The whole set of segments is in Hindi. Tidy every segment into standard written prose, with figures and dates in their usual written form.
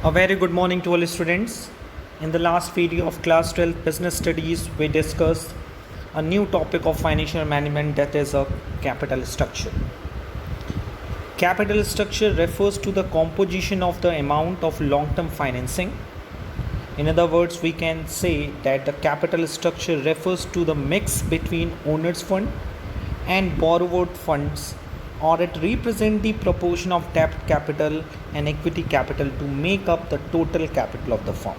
A very good morning to all students. In the last video of class 12 business studies, we discussed a new topic of financial management, that is a capital structure. Capital structure refers to the composition of the amount of long-term financing. In other words, we can say that the capital structure refers to the mix between owner's fund and borrowed funds, or it represents the proportion of debt capital and equity capital to make up the total capital of the firm.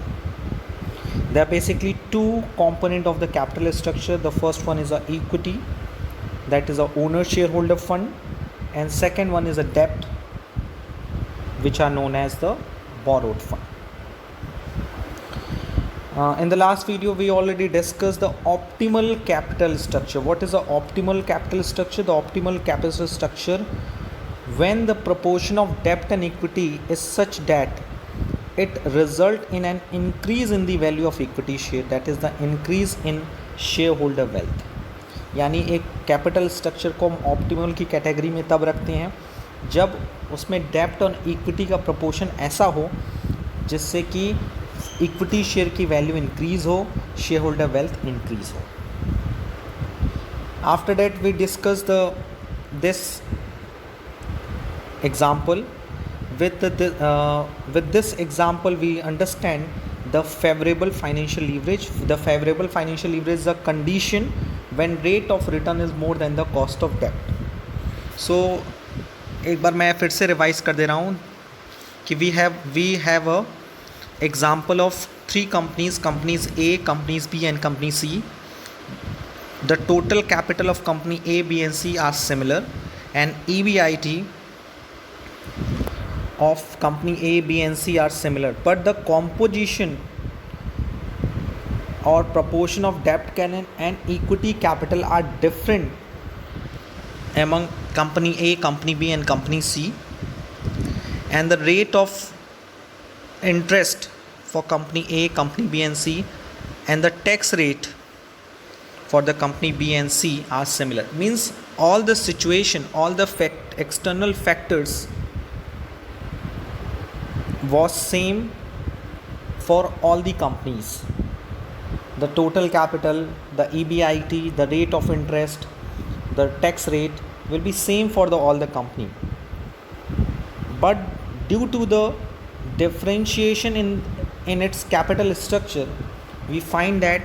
There are basically two components of the capital structure. The first one is a equity, that is a owner shareholder fund, and second one is a debt, which are known as the borrowed fund. In the last video, we already discussed the optimal capital structure. What is the optimal capital structure? The optimal capital structure when the proportion of debt and equity is such that it result in an increase in the value of equity share, that is the increase in shareholder wealth. यानी एक कैपिटल स्ट्रक्चर को हम ऑप्टिमल की कैटेगरी में तब रखते हैं जब उसमें डेब्ट और इक्विटी का प्रपोर्शन ऐसा हो जिससे कि इक्विटी शेयर की वैल्यू इंक्रीज हो, शेयर वेल्थ इंक्रीज हो. After that we discuss this example. with this example we understand the favorable financial leverage. The favorable financial leverage is a condition when rate of return is more than the cost of debt. So एक बार मैं फिर से रिवाइज कर दे रहा हूँ कि we have a example of three companies A, companies B and company C. The total capital of company A, B and C are similar, and EBIT of company A, B and C are similar, but the composition or proportion of debt and equity capital are different among company A, company B and company C, and the rate of interest for company A, company B and C, and the tax rate for the company B and C are similar. Means all the situation, all the external factors was same for all the companies. The total capital, the EBIT, the rate of interest, the tax rate will be same for all the company. But due to the differentiation in its capital structure, we find that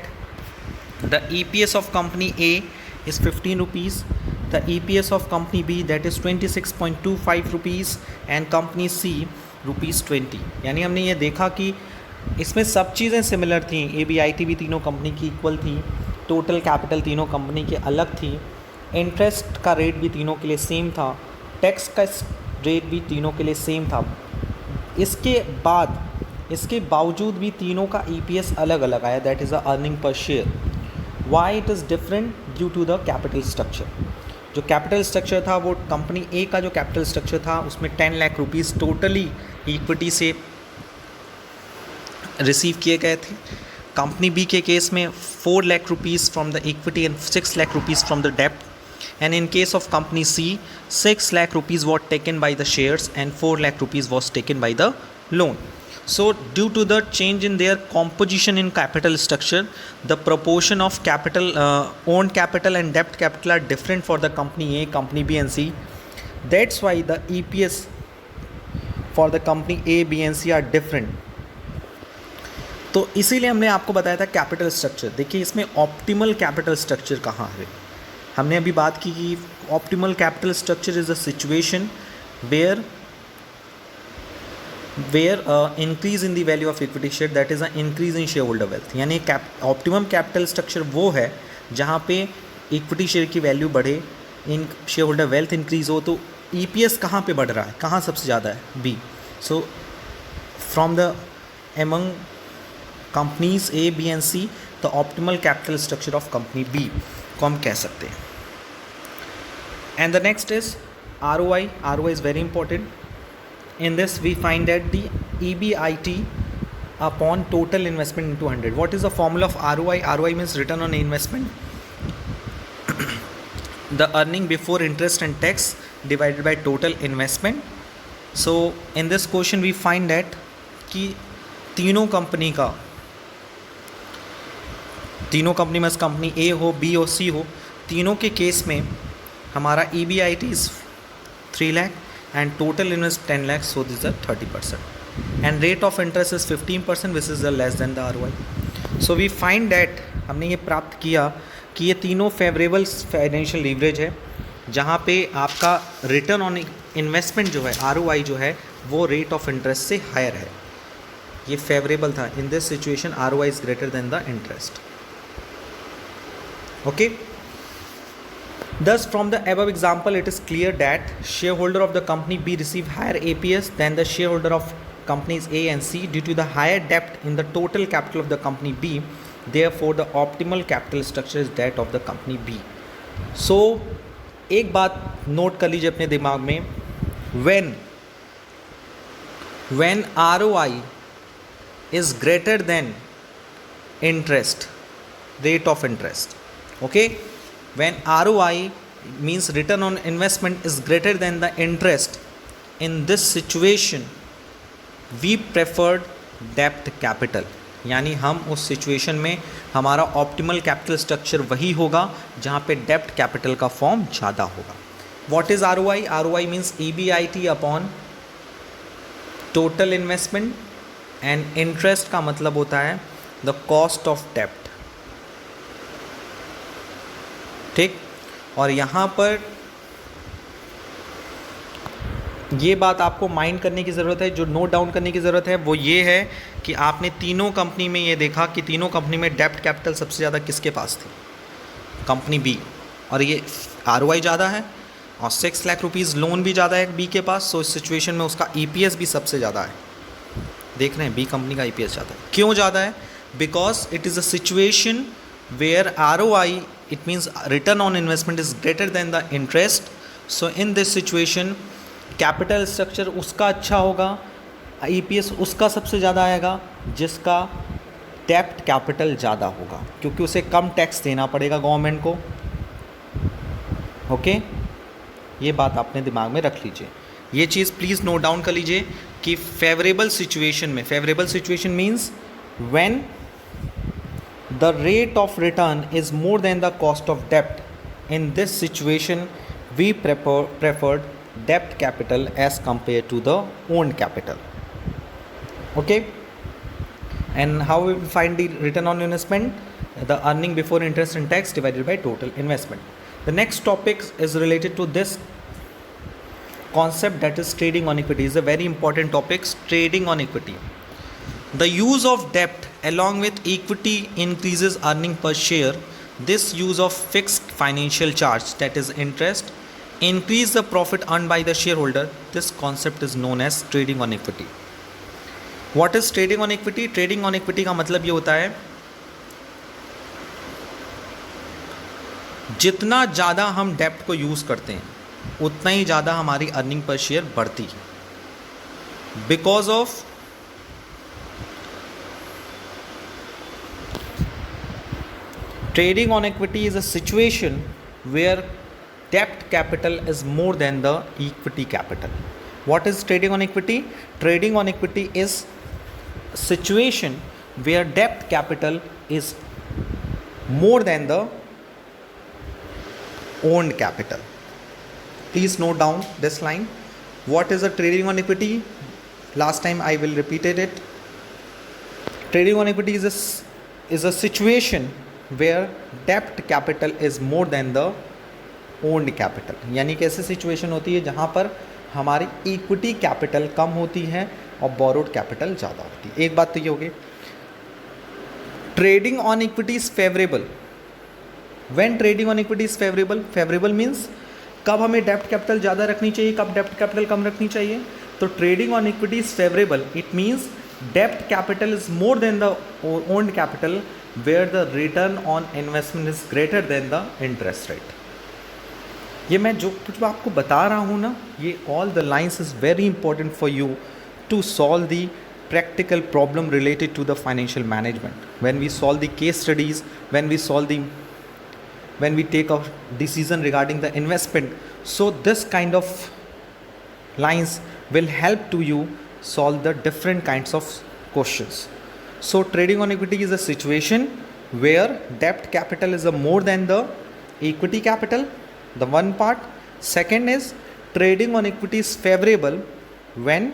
the EPS of company A is 15 rupees, the EPS of company B, that is 26.25 rupees, and company C rupees 20. यानी हमने ये देखा कि इसमें सब चीज़ें सिमिलर थी. EBIT भी तीनों कंपनी की इक्वल थी, टोटल कैपिटल तीनों कंपनी की अलग थी, इंटरेस्ट का रेट भी तीनों के लिए सेम था, टैक्स का रेट भी तीनों के लिए सेम था. इसके बावजूद भी तीनों का EPS अलग अलग आया, that is a earning per share. Why it is different? Due to the capital structure. जो कैपिटल स्ट्रक्चर था वो कंपनी ए का जो कैपिटल स्ट्रक्चर था उसमें 10 लाख रुपीज़ टोटली इक्विटी से रिसीव किए गए थे. कंपनी बी के केस में 4 lakh rupees from the equity and 6 lakh rupees from the डेब्ट. And in case of company C, 6 lakh rupees was taken by the shares and 4 lakh rupees was taken by the loan. So due to the change in their composition in capital structure, the proportion of capital, owned capital and debt capital are different for the company A, company B and C. That's why the EPS for the company A, B and C are different. तो इसीलिए हमने आपको बताया था कैपिटल स्ट्रक्चर. देखिए इसमें ऑप्टिमल कैपिटल स्ट्रक्चर कहाँ है. हमने अभी बात की कि optimal capital structure is a situation where increase in the value of equity share, that is a increase in shareholder wealth. यानी ऑप्टिमम कैपिटल स्ट्रक्चर वो है जहाँ पे इक्विटी शेयर की वैल्यू बढ़े, इन शेयर होल्डर वेल्थ इंक्रीज हो. तो EPS कहाँ पे बढ़ रहा है, कहाँ सबसे ज़्यादा है? B. So from the among companies A, B and C, the optimal capital structure of company B को हम कह सकते हैं. And the next is ROI. ROI is very important. In this we find that the EBIT upon total investment into 100. What is the formula of ROI? ROI means return on investment. The earning before interest and tax divided by total investment. So in this question we find that कि तीनों कंपनी में कंपनी ए हो, बी हो, सी हो, तीनों के केस में हमारा EBIT is 3 lakh and total invest 10 lakh, so this is 30%, and rate of interest is 15%, which is the less than the ROI. So we find that, हमने ये प्राप्त किया कि ये तीनों फेवरेबल फाइनेंशियल लीवरेज है, जहाँ पे आपका रिटर्न ऑन इन्वेस्टमेंट जो है, ROI जो है, वो रेट ऑफ इंटरेस्ट से हायर है. ये फेवरेबल था. इन this situation ROI is greater than the interest. Okay. Thus, from the above example, it is clear that shareholder of the company B receive higher APS than the shareholder of companies A and C due to the higher debt in the total capital of the company B. Therefore, the optimal capital structure is that of the company B. So, एक बात नोट कर लीजिए अपने दिमाग में, when ROI is greater than interest, rate of interest, okay? When ROI means return on investment is greater than the interest, in this situation we preferred debt capital. यानी हम उस सिचुएशन में हमारा ऑप्टिमल कैपिटल स्ट्रक्चर वही होगा जहाँ पे डेप्ट कैपिटल का फॉर्म ज़्यादा होगा. What is ROI? ROI means EBIT upon total investment, and interest का मतलब होता है द कॉस्ट ऑफ डेप्ट. ठीक. और यहाँ पर ये बात आपको माइंड करने की ज़रूरत है, जो नोट डाउन करने की ज़रूरत है वो ये है कि आपने तीनों कंपनी में ये देखा कि तीनों कंपनी में डेप्ट कैपिटल सबसे ज़्यादा किसके पास थी? Company B. और ये ROI ज़्यादा है और 6 लाख रुपीज़ लोन भी ज़्यादा है बी के पास. सो इस सिचुएशन में उसका EPS भी सबसे ज़्यादा है. देख रहे हैं, बी कंपनी का EPS ज़्यादा है. क्यों ज़्यादा है? Because it is a situation where ROI, it means return on investment is greater than the interest. So in this situation capital structure उसका अच्छा होगा, EPS उसका सबसे ज़्यादा आएगा जिसका डेप्ट कैपिटल ज़्यादा होगा, क्योंकि उसे कम टैक्स देना पड़ेगा गवर्नमेंट को. ओके. ये बात आपने दिमाग में रख लीजिए. ये चीज़ प्लीज़ नोट डाउन कर लीजिए कि favourable situation means when the rate of return is more than the cost of debt. In this situation we preferred debt capital as compared to the owned capital. Okay. And how we will find the return on investment? The earning before interest and tax divided by total investment. The next topic is related to this concept, that is trading on equity. Is a very important topic, trading on equity. The use of debt along with equity increases earning per share. This use of fixed financial charge, that is interest, increase the profit earned by the shareholder. This concept is known as trading on equity. What is trading on equity? Trading on equity का मतलब ये होता है जितना ज़्यादा हम डेप्ट को यूज़ करते हैं उतना ही ज़्यादा हमारी अर्निंग पर शेयर बढ़ती है. Because of trading on equity is a situation where debt capital is more than the equity capital. What is trading on equity? Trading on equity is a situation where debt capital is more than the owned capital. Please note down this line. What is a trading on equity? Last time I will repeat it. Trading on equity is a situation where debt capital is more than the owned capital. यानी कि ऐसी सिचुएशन होती है जहाँ पर हमारी इक्विटी कैपिटल कम होती है और बोरोड कैपिटल ज़्यादा होती है. एक बात तो ये होगी, trading on equity is favourable. When trading on equity is favourable means कब हमें डेप्ट कैपिटल ज़्यादा रखनी चाहिए, कब डेप्ट कैपिटल कम रखनी चाहिए. तो trading on equity is favourable. It means डेप्ट capital is more than the owned capital where the return on investment is greater than the interest rate. ये मैं जो कुछ आपको बता रहा हूँ ना, ये all the lines is very important for you to solve the practical problem related to the financial management. When we solve the case studies, when we take a decision regarding the investment, so this kind of lines will help to you solve the different kinds of questions. So trading on equity is a situation where debt capital is more than the equity capital, the one part. Second is trading on equity is favorable when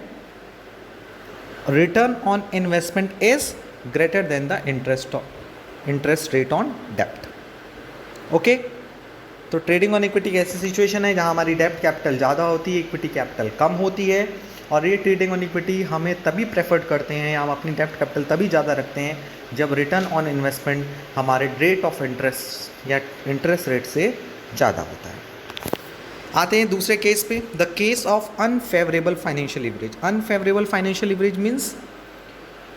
return on investment is greater than the interest rate on debt. Okay, तो ट्रेडिंग ऑन इक्विटी ऐसी सिचुएशन है जहां हमारी डेब्ट कैपिटल ज़्यादा होती है, इक्विटी कैपिटल कम होती है, और ये ट्रेडिंग ऑन इक्विटी हमें तभी प्रेफर्ड करते हैं, हम अपनी डेब्ट कैपिटल तभी ज़्यादा रखते हैं जब रिटर्न ऑन इन्वेस्टमेंट हमारे रेट ऑफ इंटरेस्ट या इंटरेस्ट रेट से ज़्यादा होता है. आते हैं दूसरे केस पे, the case of unfavourable financial leverage. Unfavourable financial leverage means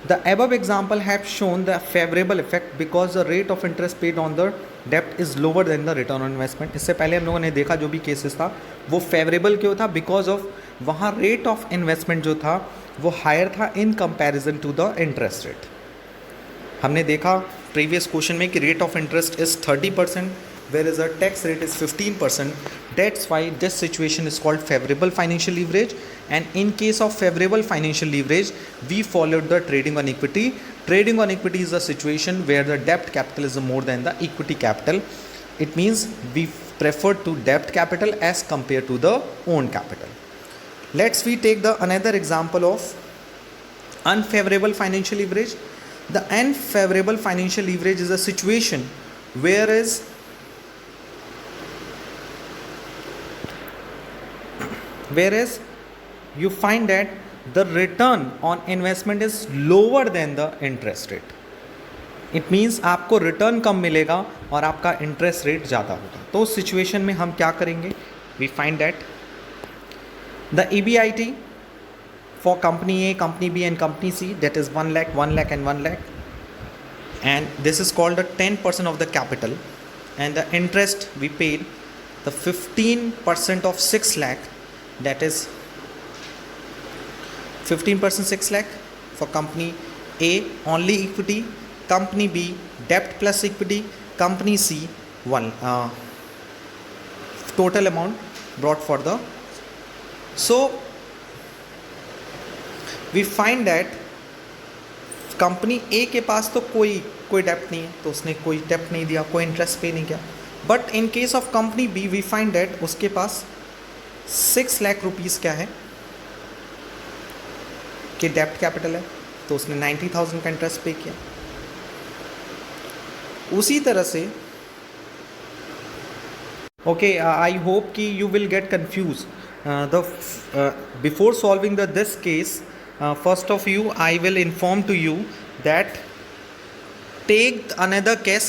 the above example have shown the favorable effect because the rate of interest paid on the debt is lower than the return on investment. इससे पहले हम लोगों ने देखा जो भी केसेस था वो फेवरेबल क्यों था, बिकॉज ऑफ वहाँ रेट ऑफ इन्वेस्टमेंट जो था वो हायर था in comparison to the interest rate. हमने देखा प्रीवियस क्वेश्चन में कि rate of interest is 30%, whereas the tax rate is 15%. That's why this situation is called favorable financial leverage, and in case of favorable financial leverage we followed the trading on equity. Trading on equity is a situation where the debt capital is more than the equity capital. It means we prefer to debt capital as compared to the own capital. Let's we take the another example of unfavorable financial leverage. The unfavorable financial leverage is a situation whereas you find that the return on investment is lower than the interest rate. It means आपको रिटर्न कम मिलेगा और आपका इंटरेस्ट रेट ज़्यादा होगा. तो उस सिचुएशन में हम क्या करेंगे, we find that the EBIT for company A, company B and company C, that is 1 lakh, 1 lakh and 1 lakh, and this is called the 10% of the capital, and the interest we paid the 15% of 6 lakh, that is 15% 6 lakh for company A only equity, company B debt plus equity, company C one total amount brought for the. So we find that company A के पास तो कोई डेप्ट नहीं है, तो उसने कोई डेप्ट नहीं दिया, कोई इंटरेस्ट पे नहीं किया. But in case of company B we find that उसके पास 6 लाख रुपीज़ क्या है कि डेप्ट कैपिटल है, तो उसने 90,000 का इंटरेस्ट पे किया. उसी तरह से ओके, आई होप कि you will get confuse the before solving the this case. First of you, I will inform to you that take another case,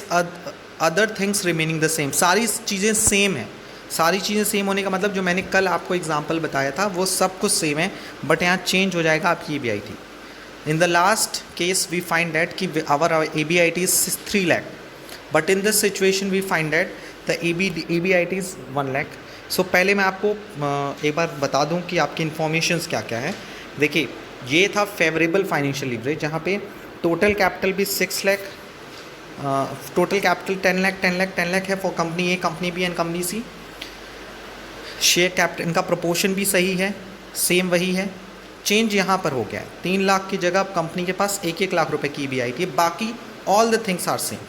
other things remaining the same. सारी चीज़ें सेम हैं. सारी चीज़ें सेम होने का मतलब जो मैंने कल आपको एग्जांपल बताया था वो सब कुछ सेम है, बट यहाँ चेंज हो जाएगा आपकी EBIT. In the last case we find that कि our EBIT is 3 lakh, but in this situation we find that the EBIT is 1 lakh. So पहले मैं आपको एक बार बता दूँ कि आपकी इन्फॉर्मेशंस क्या क्या है. देखिए, ये था फेवरेबल फाइनेंशियल लीवरेज जहाँ पे टोटल कैपिटल भी 6 लाख, टोटल कैपिटल 10 लाख है for company A, company B and company C. Share capital इनका प्रोपोर्शन भी सही है, सेम वही है. चेंज यहाँ पर हो गया है, 3 लाख की जगह कंपनी के पास 1 लाख रुपए की EBIT है, बाकी all the things are same.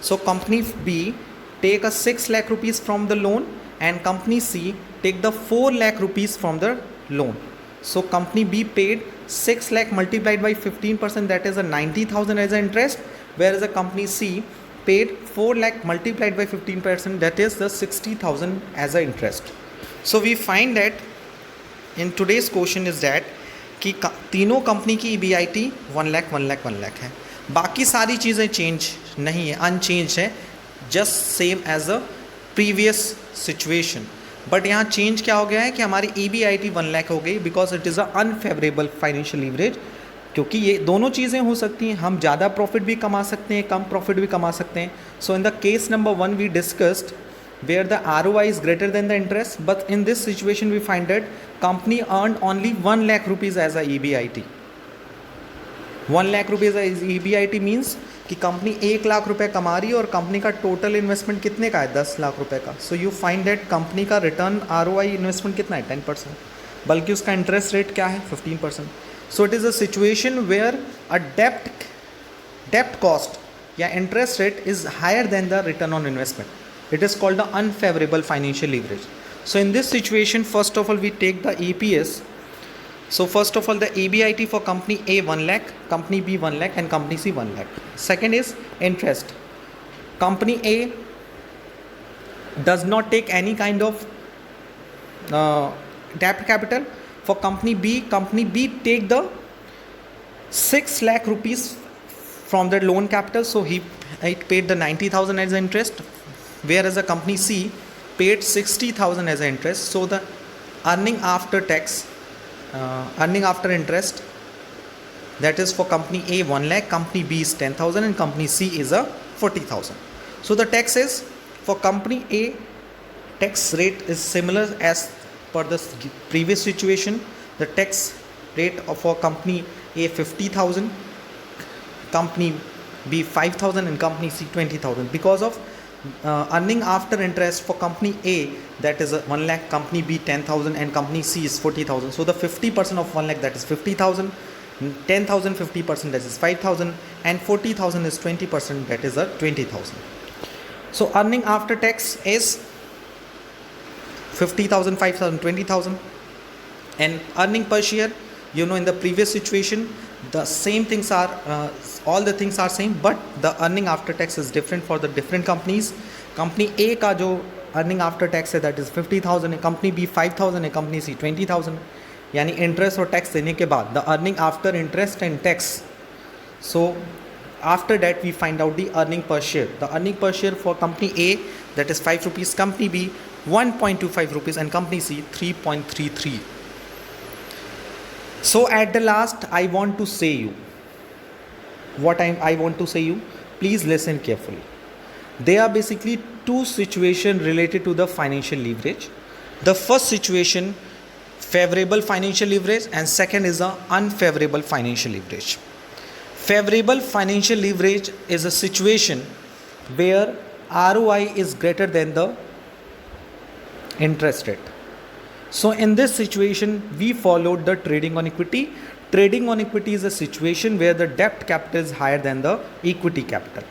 So company B take a 6 lakh rupees from the loan and company C take the 4 lakh rupees from the loan. So company B paid 6 lakh multiplied by 15%, that is a 90,000 as an interest, whereas the company C paid 4 lakh multiplied by 15%, that is the 60,000 as an interest. So we find that in today's question is that कि तीनों कंपनी की EBIT 1 lakh है, बाकी सारी चीज़ें चेंज नहीं है, अनचेंज है, just same as a previous situation. But यहाँ चेंज क्या हो गया है कि हमारी EBIT 1 lakh हो गई because it is a unfavourable financial leverage. क्योंकि ये दोनों चीज़ें हो सकती हैं, हम ज़्यादा प्रॉफिट भी कमा सकते हैं, कम प्रॉफिट भी कमा सकते हैं. So in the case number 1 we discussed where the ROI is greater than the interest, but in this situation we find that company earned only 1 lakh rupees as a EBIT. 1 lakh rupees as EBIT means कि कंपनी 1 लाख रुपए कमा रही है और कंपनी का टोटल इन्वेस्टमेंट कितने का है, 10 लाख रुपए का. So you find that company का रिटर्न ROI इन्वेस्टमेंट कितना है, 10%, बल्कि उसका इंटरेस्ट रेट क्या है, 15%. So it is a situation where a debt cost या interest rate is higher than the return on investment. It is called the unfavorable financial leverage. So in this situation, first of all, we take the EPS. So first of all, the EBIT for company A 1 lakh, company B 1 lakh, and company C 1 lakh. Second is interest. Company A does not take any kind of debt capital. For company B take the 6 lakh rupees from the loan capital, so it paid the 90,000 as interest, whereas the company C paid 60,000 as interest. So the earning after tax, earning after interest, that is for company A 1 lakh, company B is 10,000, and company C is a 40,000. So the tax is, for company A, tax rate is similar as per the previous situation. The tax rate for company A 50,000, company B 5,000, and company C 20,000. Because of earning after interest for company A, that is 1 lakh, company B 10,000, and company C is 40,000. So the 50% of 1 lakh, that is 50,000, 10,000 50%, that is 5,000, and 40,000 is 20%, that is 20,000. So earning after tax is 50,000, 5,000, 20,000, and earning per share, in the previous situation the same things are all the things are same, but the earning after tax is different for the different companies. Company A का जो earning after tax है, that is 50,000 है, company B 5,000 है, company C 20,000, यानी interest और tax देने के बाद the earning after interest and tax. So after that we find out the earning per share. The earning per share for company A, that is 5 rupees, company B 1.25 rupees, and company C 3.33. So at the last I want to say you what I want to say you, please listen carefully. There are basically two situations related to the financial leverage. The first situation, favorable financial leverage, and second is a unfavorable financial leverage. Favorable financial leverage is a situation where ROI is greater than the interest rate. So in this situation, we followed the trading on equity. Trading on equity is a situation where the debt capital is higher than the equity capital.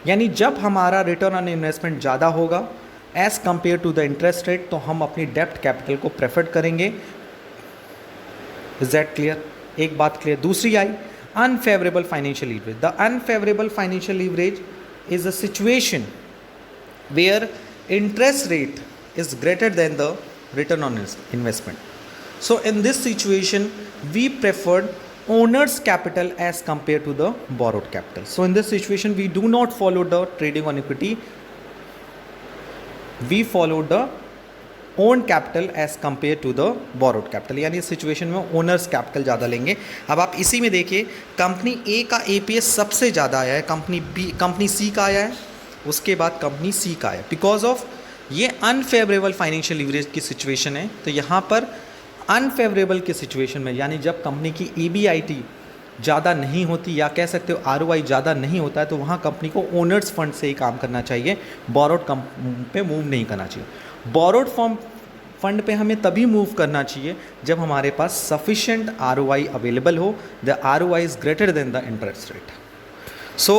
यानी जब हमारा रिटर्न ऑन इन्वेस्टमेंट ज़्यादा होगा as compare to the interest rate, तो हम अपनी डेप्ट कैपिटल को प्रेफर करेंगे. Is that clear? एक बात क्लियर. दूसरी आई unfavourable financial leverage. The unfavourable financial leverage is a situation where interest rate is greater than the return on investment. So in this situation, we preferred owner's capital as compared to the borrowed capital. So in this situation, we do not follow the trading on equity. We follow the owned capital as compared to the borrowed capital. यानी इस सिचुएशन में ओनर्स कैपिटल ज़्यादा लेंगे. अब आप इसी में देखिए, कंपनी ए का एपीएस सबसे ज़्यादा आया है, कंपनी सी का आया है, उसके बाद कंपनी सी का आया. बिकॉज ऑफ ये अनफेवरेबल फाइनेंशियल लीवरेज की सिचुएशन है. तो यहाँ पर अनफेवरेबल के सिचुएशन में, यानी जब कंपनी की EBIT ज़्यादा नहीं होती, या कह सकते हो ROI ज़्यादा नहीं होता है, तो वहाँ कंपनी को ओनर्स फंड से ही काम करना चाहिए, बोरोड पे मूव नहीं करना चाहिए. बोरोड फंड पे हमें तभी मूव करना चाहिए जब हमारे पास सफिशेंट ROI अवेलेबल हो. The ROI is greater than the interest rate. So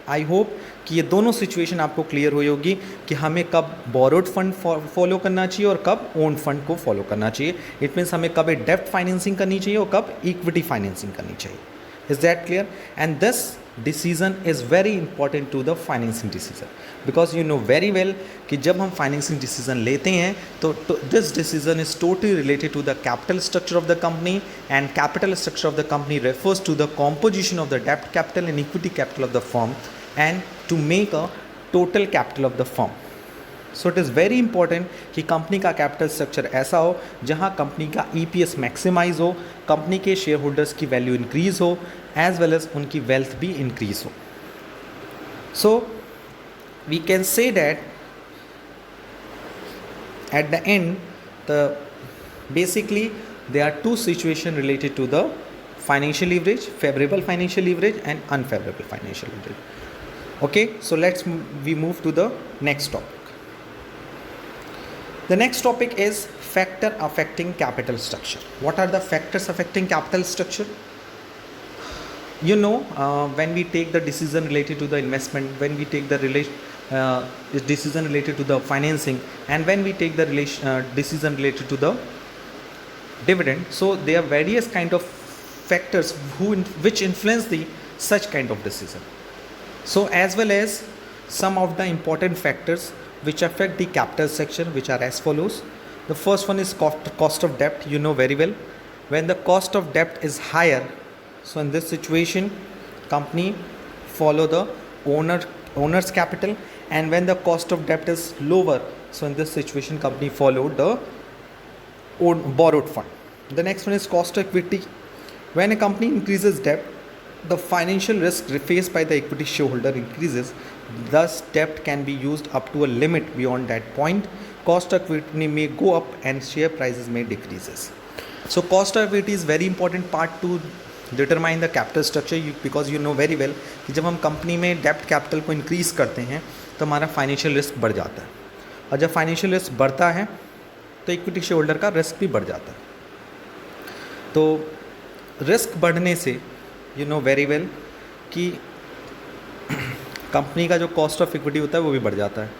I hope कि ये दोनों सिचुएशन आपको क्लियर हुई होगी कि हमें कब बोरोड फंड फॉलो करना चाहिए और कब ओन फंड को फॉलो करना चाहिए. इट मीन्स हमें कब डेप्ट फाइनेंसिंग करनी चाहिए और कब इक्विटी फाइनेंसिंग करनी चाहिए. Is that clear? And this decision is very important to the financing decision, because you know very well कि जब हम फाइनेंसिंग डिसीजन लेते हैं तो this decision is totally related to the capital structure of the company, and capital structure of the company refers to the composition of the डेप्ट capital and equity capital of the firm, and to make a total capital of the firm. So it is very important कि कंपनी का कैपिटल स्ट्रक्चर ऐसा हो जहां कंपनी का EPS मैक्सिमाइज हो, कंपनी के शेयर होल्डर्स की वैल्यू इंक्रीज हो, एज वेल एज उनकी वेल्थ भी इंक्रीज हो. So we can say that at the end basically there are two situations related to the financial leverage: favorable financial leverage and unfavorable financial leverage. Okay, so we move to the next topic. The next topic is factor affecting capital structure. What are the factors affecting capital structure? You know, when we take the decision related to the investment, when we take the decision related to the financing, and when we take the decision related to the dividend, so there are various kind of factors which influence the such kind of decision. So as well as some of the important factors which affect the capital structure, which are as follows. The first one is cost of debt. You know very well, when the cost of debt is higher, so in this situation company follow the owner's capital, and when the cost of debt is lower, so in this situation company follow the borrowed fund. The next one is cost of equity. When a company increases debt, the financial risk faced by the equity shareholder increases. Thus, debt can be used up to a limit. Beyond that point, cost of equity may go up and share prices may decreases. So, cost of equity is very important part to determine the capital structure, because you know very well कि जब हम कंपनी में डेप्ट कैपिटल को इंक्रीज करते हैं तो हमारा फाइनेंशियल रिस्क बढ़ जाता है, और जब फाइनेंशियल रिस्क बढ़ता है तो इक्विटी शेयर होल्डर का रिस्क भी बढ़ जाता है. तो रिस्क बढ़ने से यू नो वेरी वेल कि कंपनी का जो कॉस्ट ऑफ इक्विटी होता है वो भी बढ़ जाता है.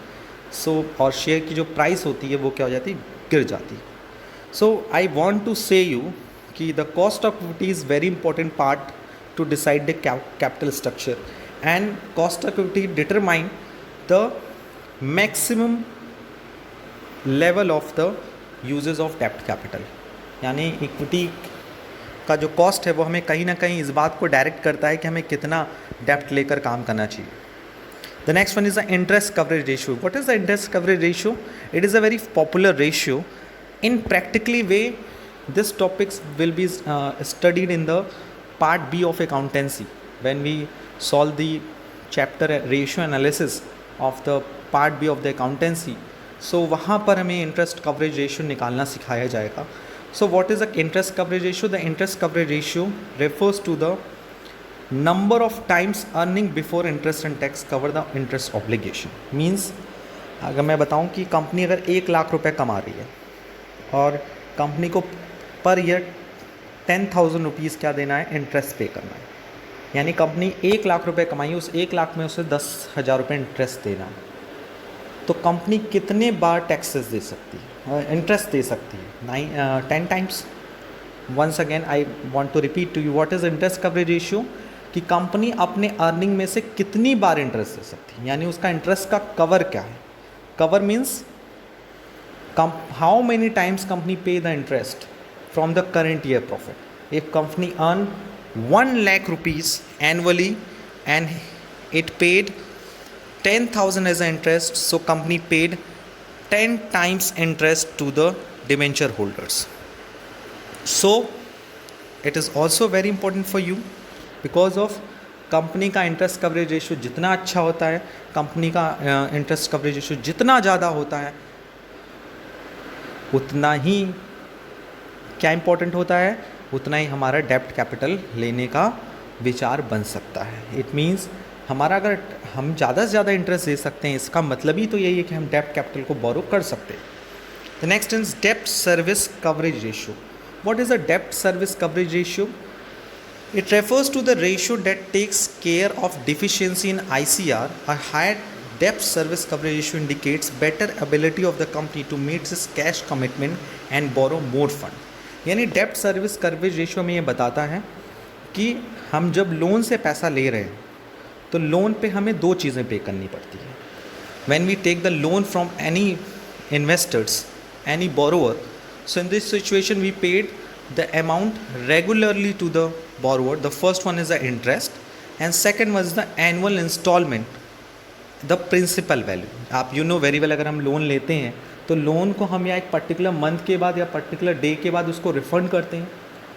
सो और शेयर की जो प्राइस होती है वो क्या हो जाती है, गिर जाती है. So I want to say you कि the cost of equity is very important part to decide the capital structure, and cost of equity determine the maximum level of the uses of डेप्ट कैपिटल. यानी इक्विटी का जो कॉस्ट है वो हमें कहीं ना कहीं इस बात को डायरेक्ट करता है कि हमें कितना डेप्ट लेकर काम करना चाहिए. The next one is the interest coverage ratio. What is the interest coverage ratio? It is a very popular ratio. In practically way this topics will be studied in the part B of accountancy when we solve the chapter ratio analysis of the part B of the accountancy. So वहाँ पर हमें इंटरेस्ट कवरेज रेशियो निकालना सिखाया जाएगा. So what is the interest coverage ratio? The interest coverage ratio refers to the number of times earning before interest and tax cover the interest obligation. Means अगर मैं बताऊं कि कंपनी अगर 1 लाख रुपए कमा रही है और कंपनी को पर ईयर 10,000 रुपीज़ क्या देना है, इंटरेस्ट पे करना है. यानी कंपनी 1 लाख रुपए कमाई, उस 1 लाख में उसे 10,000 रुपये इंटरेस्ट देना है. तो कंपनी कितने बार टैक्सेस दे सकती है, इंटरेस्ट दे सकती है? 10 times. Once again I want to repeat to you what is interest coverage ratio, कि कंपनी अपने अर्निंग में से कितनी बार इंटरेस्ट दे सकती है, यानी उसका इंटरेस्ट का कवर क्या है. Cover means how many times company pay the interest from the current year profit. If company earn 1 lakh rupees annually and it paid 10,000 as an interest, so company paid 10 times interest to the debenture holders. So it is also very important for you because of company का इंटरेस्ट कवरेज रेशियो जितना अच्छा होता है, कंपनी का इंटरेस्ट कवरेज रेशियो जितना ज़्यादा होता है, उतना ही क्या इम्पोर्टेंट होता है, उतना ही हमारा डेप्ट कैपिटल लेने का विचार बन सकता है. इट मीन्स हमारा अगर हम ज़्यादा से ज़्यादा इंटरेस्ट दे सकते हैं, इसका मतलब ही तो यही है कि हम डेप्ट कैपिटल को बोरो कर सकते हैं. The next is dept service coverage ratio. What is a dept service coverage ratio? It refers to the ratio that takes care of deficiency in ICR. A higher dept service coverage ratio indicates better ability of the company to meet it's cash commitment and borrow more fund. यानी डेप्ट सर्विस कवरेज रेशियो में ये बताता है कि हम जब लोन से पैसा ले रहे हैं तो लोन पे हमें 2 चीज़ें पे करनी पड़ती है. When we take the loan from any investors, any borrower, so in this situation we paid the amount regularly to the borrower. The first one is the interest and second was the annual instalment, the principal value. आप यू नो वेरी वेल, अगर हम लोन लेते हैं तो लोन को हम या एक पर्टिकुलर मंथ के बाद या पर्टिकुलर डे के बाद उसको रिफंड करते हैं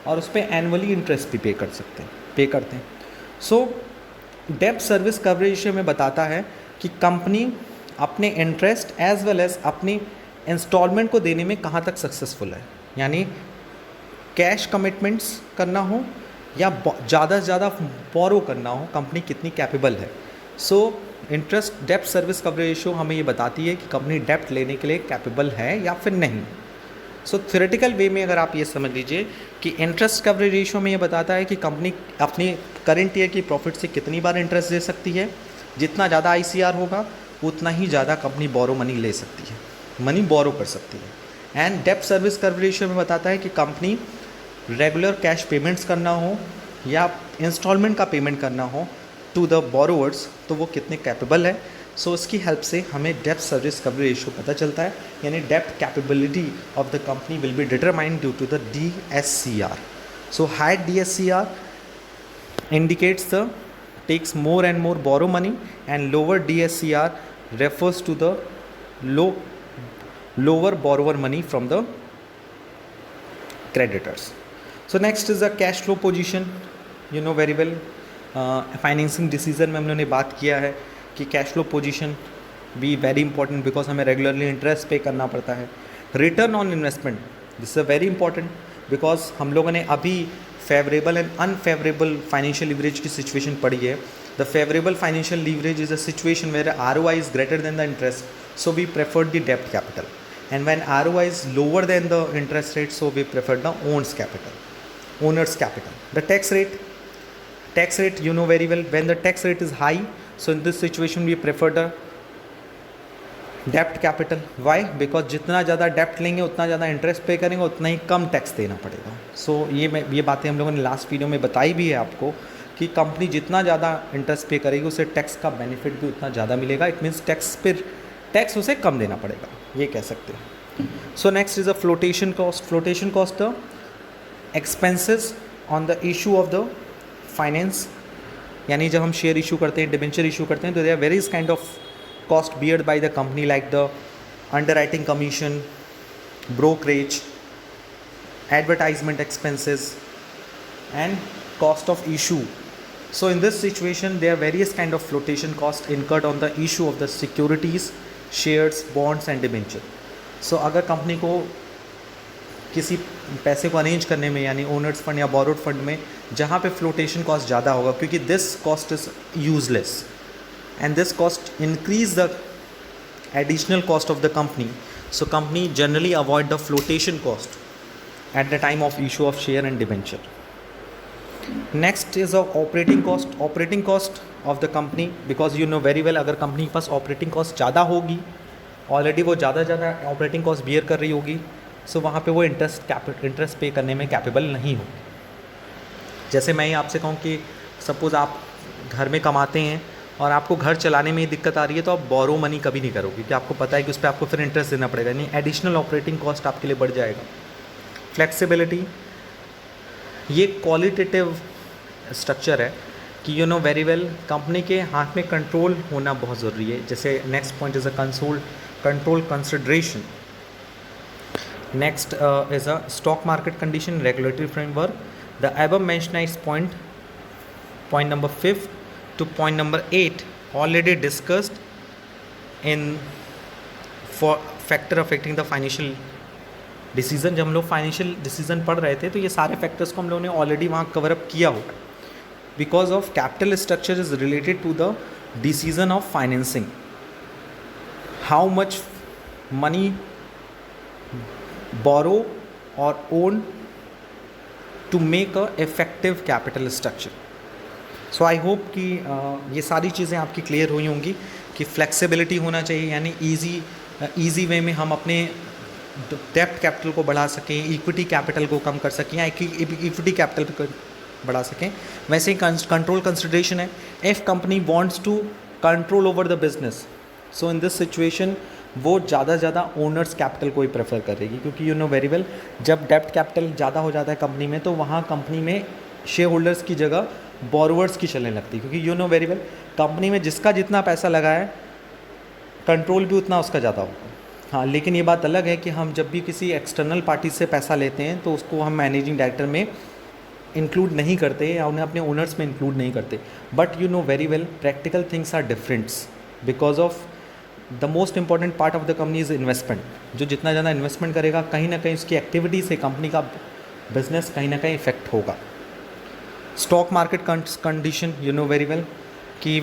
और उस पर एनुअली इंटरेस्ट भी पे करते हैं. सो डेप्ट सर्विस कवरेज रेशियो में बताता है कि कंपनी अपने इंटरेस्ट एज वेल एज अपनी इंस्टॉलमेंट को देने में कहाँ तक सक्सेसफुल है. यानी कैश कमिटमेंट्स करना हो या ज़्यादा से ज़्यादा बोरो करना हो, कंपनी कितनी कैपेबल है. सो इंटरेस्ट डेप्ट सर्विस कवरेज रेशियो हमें ये बताती है कि कंपनी डेप्ट लेने के लिए कैपेबल है या फिर नहीं। सो थ्योरेटिकल वे में अगर आप ये समझ लीजिए कि इंटरेस्ट कवरेज रेशियो में ये बताता है कि कंपनी अपनी करंट ईयर की प्रॉफिट से कितनी बार इंटरेस्ट दे सकती है। जितना ज़्यादा ICR होगा उतना ही ज़्यादा कंपनी बोरो मनी ले सकती है, मनी बोरो कर सकती है। एंड डेप्ट सर्विस कवरेज रेशियो में बताता है कि कंपनी रेगुलर कैश पेमेंट्स करना हो या इंस्टॉलमेंट का पेमेंट करना हो टू द बोरोवर्स, तो वो कितने कैपेबल है। सो इसकी हेल्प से हमें डेप्ट सर्विस कवरेज रेशियो पता चलता है, यानी डेप्ट capability of the company will be determined due to the DSCR। So high DSCR indicates the takes more and more borrow money, and lower DSCR refers to the lower borrower money from the creditors. So next is the cash flow position. You know very well, financing decision में हमने बात किया है कि कैश फ्लो पोजीशन भी वेरी इंपॉर्टेंट, बिकॉज हमें रेगुलरली इंटरेस्ट पे करना पड़ता है। Return on investment, this is very important, because हम लोगों ने अभी favourable and unfavourable financial leverage की सिचुएशन पढ़ी है। The favourable financial leverage is a situation where ROI is greater than the interest, so we preferred the डेप्ट capital, and when ROI is lower than the interest rate, so we preferred the owners capital. The tax rate, you know very well, when the tax rate is high, so in this situation we prefer the डेप्ट कैपिटल। वाई? बिकॉज जितना ज़्यादा डेप्ट लेंगे उतना ज़्यादा इंटरेस्ट पे करेंगे, उतना ही कम टैक्स देना पड़ेगा। सो ये बातें हम लोगों ने लास्ट वीडियो में बताई भी है आपको कि कंपनी जितना ज़्यादा इंटरेस्ट पे करेगी उसे टैक्स का बेनिफिट भी उतना ज़्यादा मिलेगा। इट मीन्स टैक्स उसे कम देना पड़ेगा, ये कह सकते हैं। So next is a flotation cost. Flotation cost the expenses on the issue of the finance, यानी जब हम शेयर इशू करते हैं, डिबेंचर इशू करते हैं, तो there are various kind of cost beared by the company like the underwriting commission, brokerage, advertisement expenses and cost of issue. So in this situation there are various kind of flotation cost incurred on the issue of the securities, shares, bonds and debenture. So अगर कंपनी को किसी पैसे को अरेंज करने में, यानी ओनर्स फंड या बोरोड फंड में, जहाँ पे फ्लोटेशन कॉस्ट ज़्यादा होगा, क्योंकि this cost is useless and this cost increase the additional cost of the company, so company generally avoid the flotation cost at the time of issue of share and debenture. Next is of operating cost of the company, because you know very well अगर कंपनी के पास ऑपरेटिंग कॉस्ट ज़्यादा होगी, ऑलरेडी वो ज़्यादा ऑपरेटिंग कॉस्ट बियर कर रही होगी, सो वहाँ पे वो इंटरेस्ट पे करने में कैपेबल नहीं होगी। जैसे मैं ही आपसे कहूँ कि सपोज़ आप घर में कमाते हैं और आपको घर चलाने में ही दिक्कत आ रही है, तो आप बोरो मनी कभी नहीं करोगे, क्योंकि आपको पता है कि उस पर आपको फिर इंटरेस्ट देना पड़ेगा, यानी एडिशनल ऑपरेटिंग कॉस्ट आपके लिए बढ़ जाएगा। फ्लेक्सिबिलिटी, ये क्वालिटेटिव स्ट्रक्चर है कि you know very well company के हाथ में कंट्रोल होना बहुत ज़रूरी है। जैसे next point is a control consideration. Next is a stock market condition, regulatory framework. The above mentionised point number 5 to point number 8 already discussed in for factor affecting the financial decision। जब हम लोग फाइनेंशियल डिसीजन पढ़ रहे थे तो ये सारे फैक्टर्स को हम लोगों ने ऑलरेडी वहाँ कवर अप किया होगा। Because of capital structure is related to the decision of financing, how much money borrow और own to make a effective capital structure. So I hope कि ये सारी चीज़ें आपकी क्लियर हुई होंगी कि फ्लेक्सिबिलिटी होना चाहिए, यानी ईजी वे में हम अपने डेप्ट कैपिटल को बढ़ा सकें, इक्विटी कैपिटल को कम कर सकें या इक्विटी कैपिटल को बढ़ा सकें। वैसे ही कंट्रोल कंसिडरेशन है, if company wants to control over the business, so in this situation वो ज़्यादा ओनर्स कैपिटल को ही प्रेफर करेगी, क्योंकि यू नो वेरी वेल जब डेप्ट कैपिटल ज़्यादा हो जाता है कंपनी में, तो वहाँ कंपनी में शेयर होल्डर्स की जगह बोरोवर्स की चलने लगती है, क्योंकि you know very well company में जिसका जितना पैसा लगा है कंट्रोल भी उतना उसका ज़्यादा होगा। हाँ, लेकिन ये बात अलग है कि हम जब भी किसी एक्सटर्नल पार्टी से पैसा लेते हैं तो उसको हम मैनेजिंग डायरेक्टर में इंक्लूड नहीं करते या उन्हें अपने ओनर्स में इंक्लूड नहीं करते। But you know very well practical things are differents, because of the most important part of the company is investment. जो जितना ज़्यादा इन्वेस्टमेंट करेगा, कहीं ना कहीं उसकी एक्टिविटी से कंपनी का बिजनेस कहीं ना कहीं इफेक्ट होगा। Stock market condition, you know very well कि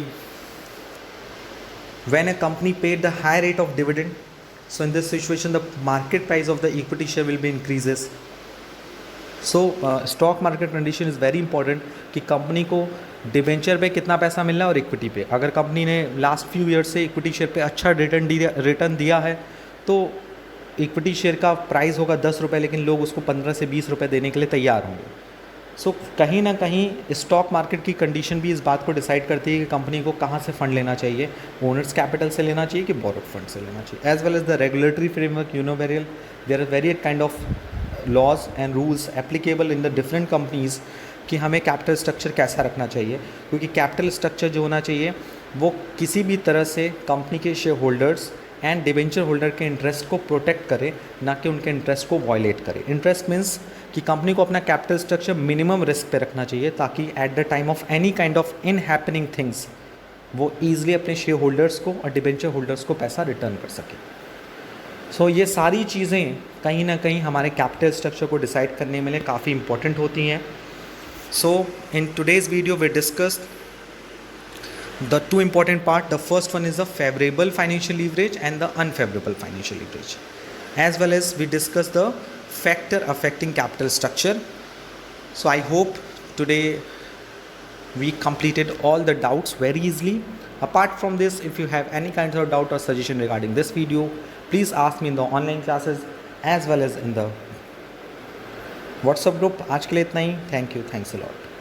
when a company paid the high rate of dividend, so in this situation the market price of the equity share will be increases. So stock market condition is very important कि कंपनी को डिबेंचर पे कितना पैसा मिल रहा है और इक्विटी पे। अगर कंपनी ने लास्ट फ्यू ईयर्स से इक्विटी शेयर पे अच्छा रिटर्न दिया है तो इक्विटी शेयर का प्राइस होगा 10 रुपये, लेकिन लोग उसको 15 से 20 रुपये देने के लिए तैयार होंगे। सो कहीं ना कहीं स्टॉक मार्केट की कंडीशन भी इस बात को डिसाइड करती है कि कंपनी को कहाँ से फंड लेना चाहिए, ओनर्स कैपिटल से लेना चाहिए कि बोरोड फंड से लेना चाहिए। As well as the regulatory framework, there are various kind of laws and rules applicable in the different companies कि हमें कैपिटल स्ट्रक्चर कैसा रखना चाहिए, क्योंकि कैपिटल स्ट्रक्चर जो होना चाहिए वो किसी भी तरह से कंपनी के share holders and debenture holder के इंटरेस्ट को प्रोटेक्ट करे, ना कि उनके इंटरेस्ट को वायलेट करे। इंटरेस्ट मीन्स कि कंपनी को अपना कैपिटल स्ट्रक्चर मिनिमम रिस्क पे रखना चाहिए ताकि at the time of any kind of in happening things वो ईजिली अपने शेयर होल्डर्स को और डिबेंचर होल्डर्स को पैसा रिटर्न कर सके। सो ये सारी चीज़ें कहीं ना कहीं हमारे कैपिटल स्ट्रक्चर को डिसाइड करने में काफ़ी इंपॉर्टेंट होती हैं। So in today's video we discussed the two important part. The first one is the favorable financial leverage and the unfavorable financial leverage, as well as we discussed the factor affecting capital structure. So I hope today we completed all the doubts very easily. Apart from this, if you have any kind of doubt or suggestion regarding this video, please ask me in the online classes as well as in the WhatsApp group. आज के लिए इतना ही. Thank you. Thanks a lot.